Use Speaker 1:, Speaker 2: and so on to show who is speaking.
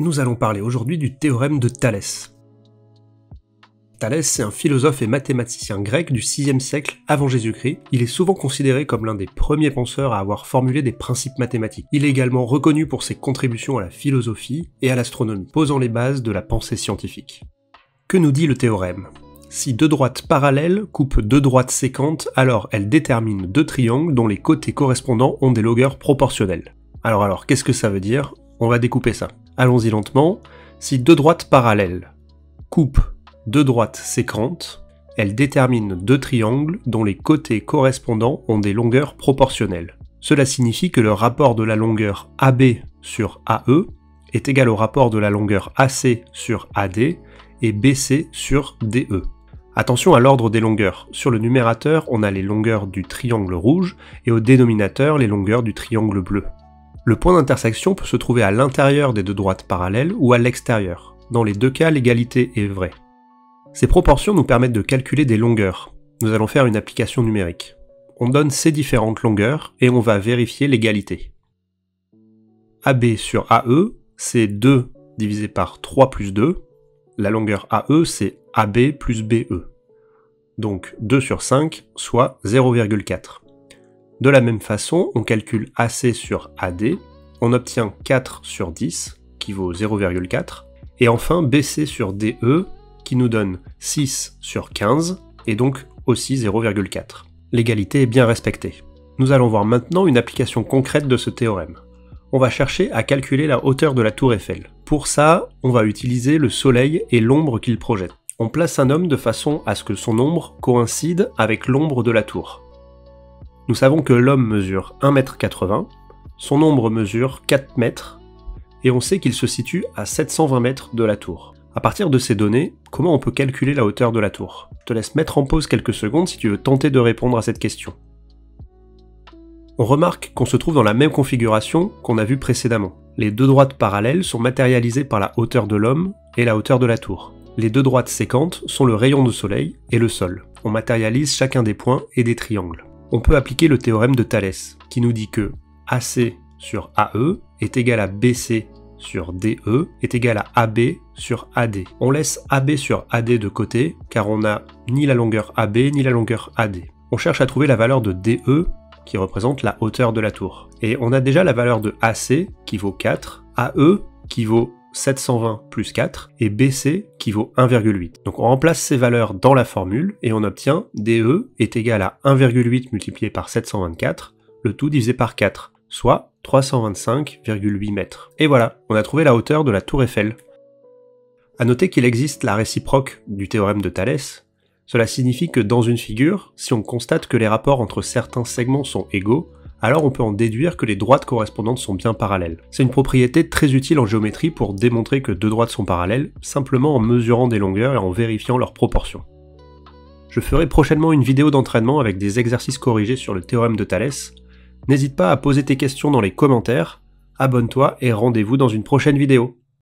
Speaker 1: Nous allons parler aujourd'hui du théorème de Thalès. Thalès, c'est un philosophe et mathématicien grec du 6e siècle avant Jésus-Christ. Il est souvent considéré comme l'un des premiers penseurs à avoir formulé des principes mathématiques. Il est également reconnu pour ses contributions à la philosophie et à l'astronomie, posant les bases de la pensée scientifique. Que nous dit le théorème ? Si deux droites parallèles coupent deux droites séquentes, alors elles déterminent deux triangles dont les côtés correspondants ont des longueurs proportionnelles. Alors, qu'est-ce que ça veut dire ? On va découper ça. Allons-y lentement. Si deux droites parallèles coupent deux droites séquentes, elles déterminent deux triangles dont les côtés correspondants ont des longueurs proportionnelles. Cela signifie que le rapport de la longueur AB sur AE est égal au rapport de la longueur AC sur AD et BC sur DE. Attention à l'ordre des longueurs. Sur le numérateur, on a les longueurs du triangle rouge et au dénominateur, les longueurs du triangle bleu. Le point d'intersection peut se trouver à l'intérieur des deux droites parallèles ou à l'extérieur. Dans les deux cas, l'égalité est vraie. Ces proportions nous permettent de calculer des longueurs. Nous allons faire une application numérique. On donne ces différentes longueurs et on va vérifier l'égalité. AB sur AE, c'est 2 divisé par 3 plus 2. La longueur AE, c'est AB plus BE. Donc 2 sur 5, soit 0,4. De la même façon, on calcule AC sur AD, on obtient 4 sur 10, qui vaut 0,4, et enfin BC sur DE, qui nous donne 6 sur 15, et donc aussi 0,4. L'égalité est bien respectée. Nous allons voir maintenant une application concrète de ce théorème. On va chercher à calculer la hauteur de la tour Eiffel. Pour ça, on va utiliser le soleil et l'ombre qu'il projette. On place un homme de façon à ce que son ombre coïncide avec l'ombre de la tour. Nous savons que l'homme mesure 1,80 m, son ombre mesure 4 mètres, et on sait qu'il se situe à 720 mètres de la tour. À partir de ces données, comment on peut calculer la hauteur de la tour ? Je te laisse mettre en pause quelques secondes si tu veux tenter de répondre à cette question. On remarque qu'on se trouve dans la même configuration qu'on a vu précédemment. Les deux droites parallèles sont matérialisées par la hauteur de l'homme et la hauteur de la tour. Les deux droites séquentes sont le rayon de soleil et le sol. On matérialise chacun des points et des triangles. On peut appliquer le théorème de Thalès, qui nous dit que AC sur AE est égal à BC sur DE est égal à AB sur AD. On laisse AB sur AD de côté, car on n'a ni la longueur AB ni la longueur AD. On cherche à trouver la valeur de DE, qui représente la hauteur de la tour. Et on a déjà la valeur de AC, qui vaut 4, AE, qui vaut 720 plus 4, et BC, qui vaut 1,8. Donc on remplace ces valeurs dans la formule, et on obtient DE est égal à 1,8 multiplié par 724, le tout divisé par 4, soit 325,8 mètres. Et voilà, on a trouvé la hauteur de la tour Eiffel. A noter qu'il existe la réciproque du théorème de Thalès. Cela signifie que dans une figure, si on constate que les rapports entre certains segments sont égaux, alors on peut en déduire que les droites correspondantes sont bien parallèles. C'est une propriété très utile en géométrie pour démontrer que deux droites sont parallèles, simplement en mesurant des longueurs et en vérifiant leurs proportions. Je ferai prochainement une vidéo d'entraînement avec des exercices corrigés sur le théorème de Thalès. N'hésite pas à poser tes questions dans les commentaires, abonne-toi et rendez-vous dans une prochaine vidéo.